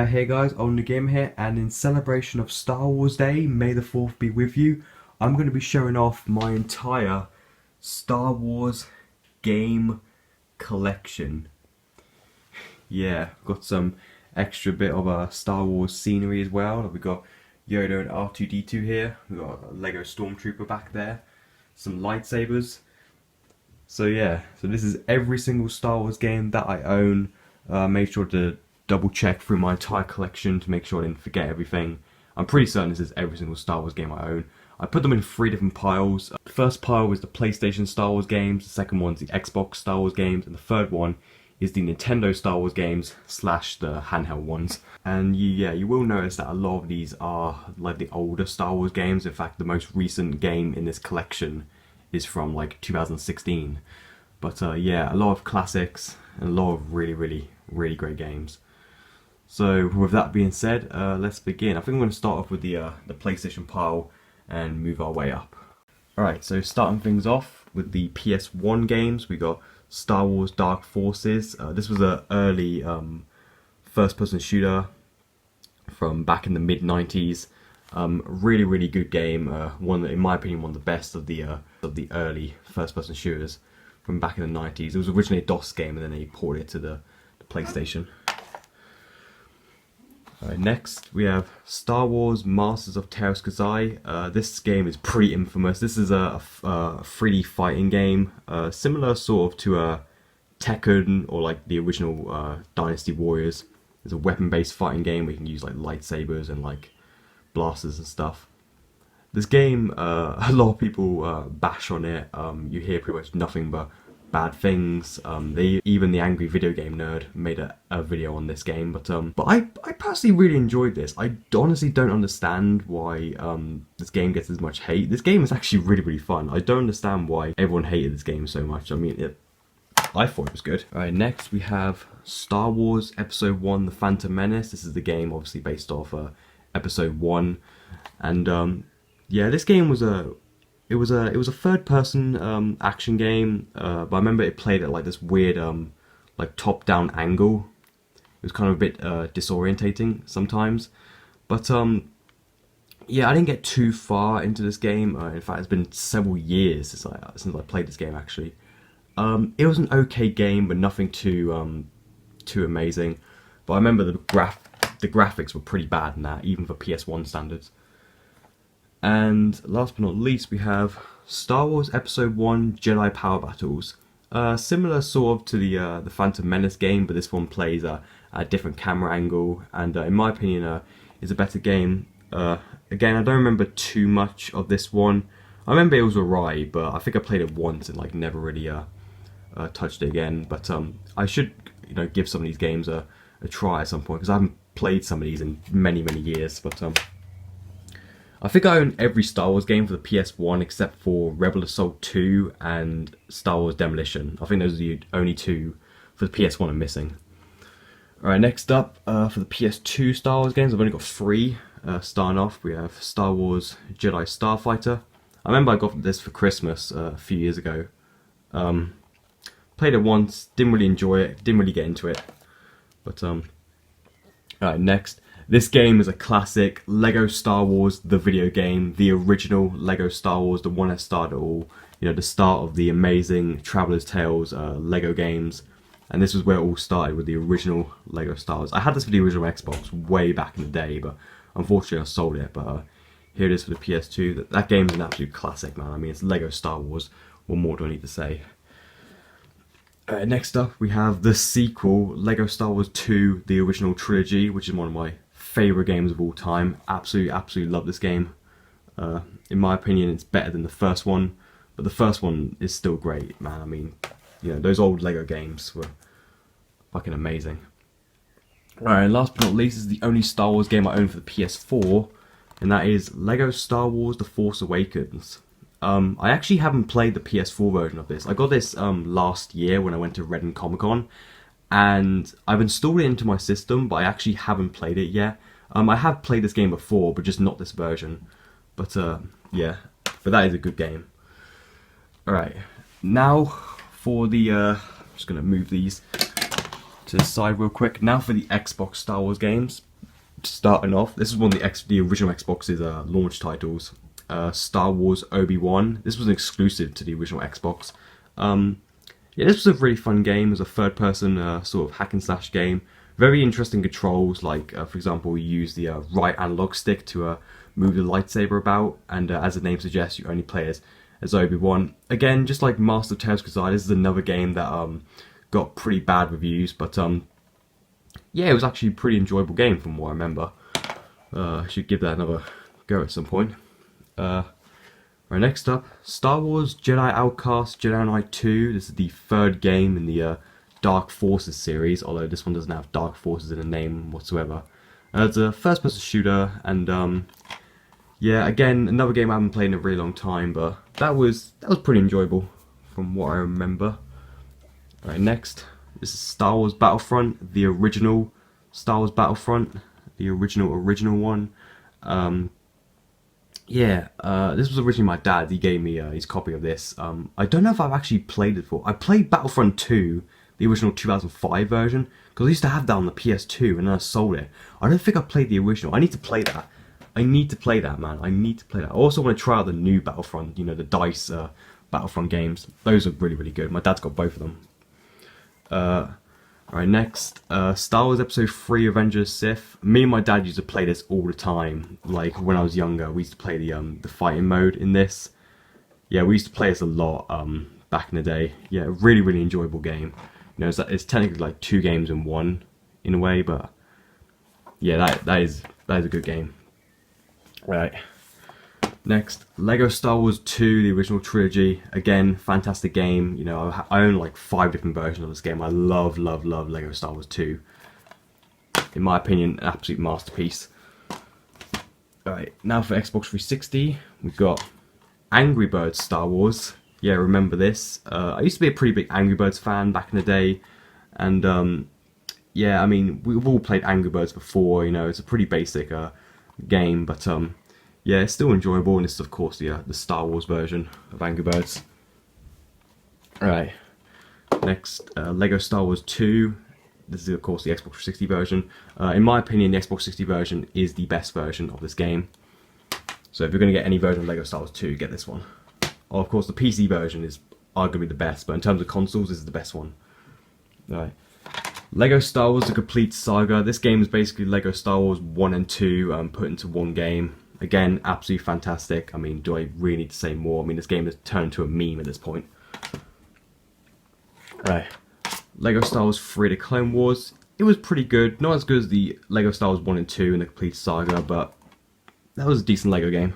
Hey guys, On The Game here, and in celebration of Star Wars Day, May the 4th be with you, I'm going to be showing off my entire Star Wars game collection. Yeah, got some extra bit of a Star Wars scenery as well. We got Yoda and R2-D2 here, we got a Lego Stormtrooper back there, some lightsabers. So yeah, so this is every single Star Wars game that I own. Made sure to double check through my entire collection to make sure I didn't forget everything. I'm pretty certain this is every single Star Wars game I own. I put them in 3 different piles. The first pile is the PlayStation Star Wars games, the second one's the Xbox Star Wars games, and the third one is the Nintendo Star Wars games / the handheld ones. And you will notice that a lot of these are like the older Star Wars games. In fact, the most recent game in this collection is from like 2016. But yeah, a lot of classics and a lot of really great games. So with that being said, let's begin. I think I'm going to start off with the PlayStation pile and move our way up. Alright, so starting things off with the PS1 games, we got Star Wars Dark Forces. This was an early first-person shooter from back in the mid-90s. Really good game. One, in my opinion, one of the best of the early first-person shooters from back in the 90s. It was originally a DOS game, and then they ported it to the PlayStation. Next, we have Star Wars Masters of Teräs Käsi. This game is pretty infamous. This is a 3D fighting game, similar sort of to Tekken or like the original Dynasty Warriors. It's a weapon-based fighting game where you can use like lightsabers and like blasters and stuff. This game, a lot of people bash on it. You hear pretty much nothing but bad things. Even the Angry Video Game Nerd made a video on this game, but I personally really enjoyed this. I honestly don't understand why this game gets as much hate. This game is actually really fun. I don't understand why everyone hated this game so much. I mean, I thought it was good. Alright, next we have Star Wars Episode 1: The Phantom Menace. This is the game obviously based off Episode 1, and yeah, this game was a third-person action game, but I remember it played at like this weird like top-down angle. It was kind of a bit disorientating sometimes, but yeah, I didn't get too far into this game. In fact, it's been several years since I played this game actually. It was an okay game, but nothing too amazing. But I remember the graphics were pretty bad in that, even for PS1 standards. And last but not least, we have Star Wars Episode 1: Jedi Power Battles. Similar sort of to the Phantom Menace game, but this one plays a different camera angle, and in my opinion, is a better game. Again, I don't remember too much of this one. I remember it was alright, but I think I played it once and like never really touched it again. But I should give some of these games a try at some point, because I haven't played some of these in many years. But I think I own every Star Wars game for the PS1 except for Rebel Assault 2 and Star Wars Demolition. I think those are the only two for the PS1 I'm missing. Alright, next up, for the PS2 Star Wars games, I've only got 3. Starting off, we have Star Wars Jedi Starfighter. I remember I got this for Christmas a few years ago. Played it once, didn't really enjoy it, didn't really get into it. But alright, next. This game is a classic. Lego Star Wars, the video game, the original Lego Star Wars, the one that started it all. The start of the amazing Traveller's Tales Lego games. And this was where it all started, with the original Lego Star Wars. I had this for the original Xbox way back in the day, but unfortunately I sold it. But here it is for the PS2. That game is an absolute classic, man. I mean, it's Lego Star Wars. What more do I need to say? Next up, we have the sequel, Lego Star Wars 2, the original trilogy, which is one of my favourite games of all time. Absolutely love this game. In my opinion, it's better than the first one, but the first one is still great, man. I mean, those old Lego games were fucking amazing. Alright, and last but not least is the only Star Wars game I own for the PS4, and that is Lego Star Wars: The Force Awakens. I actually haven't played the PS4 version of this. I got this last year when I went to Redden Comic Con, and I've installed it into my system, but I actually haven't played it yet. I have played this game before, but just not this version. But yeah, but that is a good game. Alright, now for the, I'm just going to move these to the side real quick. Now for the Xbox Star Wars games. starting off, this is one of the original Xbox's launch titles. Star Wars Obi-Wan. This was an exclusive to the original Xbox. Yeah, this was a really fun game. It was a third-person sort of hack and slash game. Very interesting controls, like for example, you use the right analog stick to move the lightsaber about, and as the name suggests, you only play as Obi-Wan. Again, just like Master of Tezuka, this is another game that got pretty bad reviews, but yeah, it was actually a pretty enjoyable game from what I remember. I should give that another go at some point. Right, next up, Star Wars Jedi Outcast Jedi Knight 2. This is the third game in the Dark Forces series, although this one doesn't have Dark Forces in the name whatsoever. It's a first-person shooter, and yeah, again, another game I haven't played in a really long time, but that was pretty enjoyable from what I remember. Right, next, this is Star Wars Battlefront, the original Star Wars Battlefront, the original one. Yeah, this was originally my dad. He gave me his copy of this. I don't know if I've actually played it before. I played Battlefront 2, the original 2005 version, because I used to have that on the PS2 and then I sold it. I don't think I played the original. I need to play that. I need to play that, man. I need to play that. I also want to try out the new Battlefront, you know, the DICE Battlefront games. Those are really, really good. My dad's got both of them. Alright, next, Star Wars Episode 3 Avengers Sith. Me and my dad used to play this all the time. Like, when I was younger, we used to play the fighting mode in this. Yeah, we used to play this a lot back in the day. Yeah, really, really enjoyable game. You know, it's technically like 2 games in one, in a way, but yeah, that is a good game. Right. Next, Lego Star Wars 2, the original trilogy. Again, fantastic game. You know, I own like 5 different versions of this game. I love, love, love Lego Star Wars 2. In my opinion, an absolute masterpiece. Alright, now for Xbox 360, we've got Angry Birds Star Wars. Yeah, remember this. I used to be a pretty big Angry Birds fan back in the day. And yeah, I mean, we've all played Angry Birds before. You know, it's a pretty basic game, but yeah, it's still enjoyable, and this is of course the Star Wars version of Angry Birds. Alright, next, Lego Star Wars 2. This is of course the Xbox 360 version. In my opinion, the Xbox 360 version is the best version of this game. So if you're going to get any version of Lego Star Wars 2, get this one. Or of course the PC version is arguably the best, but in terms of consoles, this is the best one. Alright. Lego Star Wars The Complete Saga. This game is basically Lego Star Wars 1 and 2 put into one game. Again, absolutely fantastic. I mean, do I really need to say more? I mean, this game has turned into a meme at this point. Right. Lego Star Wars 3 The Clone Wars. It was pretty good. Not as good as the Lego Star Wars 1 and 2 and The Complete Saga, but that was a decent Lego game.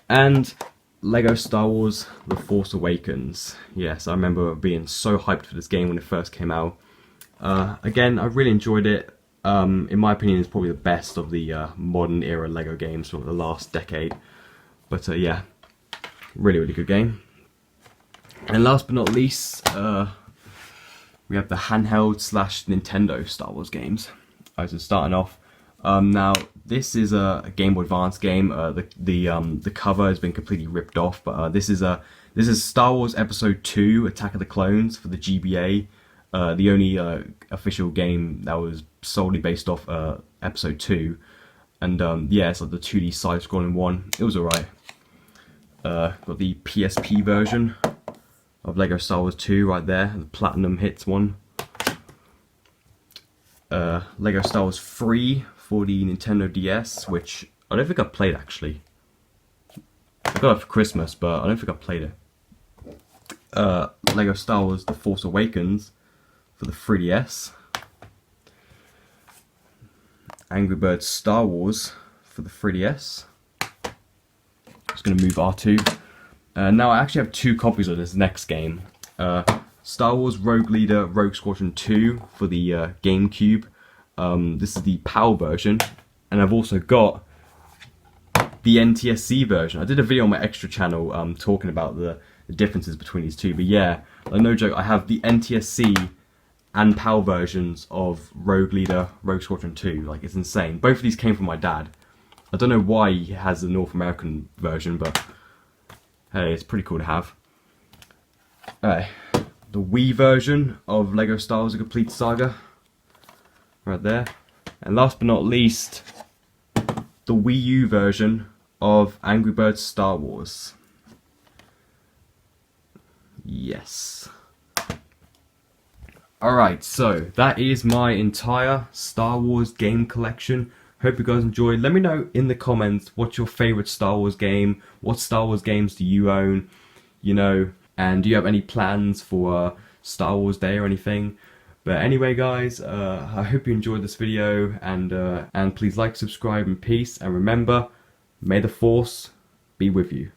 And Lego Star Wars The Force Awakens. Yes, I remember being so hyped for this game when it first came out. Again, I really enjoyed it. In my opinion, it's probably the best of the modern era Lego games from the last decade. But yeah, really, really good game. And last but not least, we have the handheld / Nintendo Star Wars games. Alright, so starting off. Now, this is a Game Boy Advance game. The cover has been completely ripped off, but this is Star Wars Episode 2: Attack of the Clones for the GBA. The only official game that was solely based off Episode 2. And yeah, it's like the 2D side-scrolling one. It was alright. Got the PSP version of Lego Star Wars 2 right there, the Platinum Hits one. Lego Star Wars 3 for the Nintendo DS, which I don't think I played actually. I got it for Christmas, but I don't think I played it. Lego Star Wars The Force Awakens for the 3DS. Angry Birds Star Wars for the 3DS. Just going to move R2. Now I actually have 2 copies of this next game. Star Wars Rogue Leader Rogue Squadron 2 for the GameCube. This is the PAL version. And I've also got the NTSC version. I did a video on my extra channel talking about the differences between these two. But yeah, like, no joke, I have the NTSC and PAL versions of Rogue Leader Rogue Squadron 2. Like, it's insane. Both of these came from my dad. I don't know why he has the North American version, but hey, it's pretty cool to have. Alright, the Wii version of Lego Star Wars: The Complete Saga. Right there. And last but not least, the Wii U version of Angry Birds Star Wars. Yes. Alright, so that is my entire Star Wars game collection. Hope you guys enjoyed. Let me know in the comments what's your favourite Star Wars game, what Star Wars games do you own, you know, and do you have any plans for Star Wars Day or anything? But anyway guys, I hope you enjoyed this video, and please like, subscribe, and peace, and remember, may the Force be with you.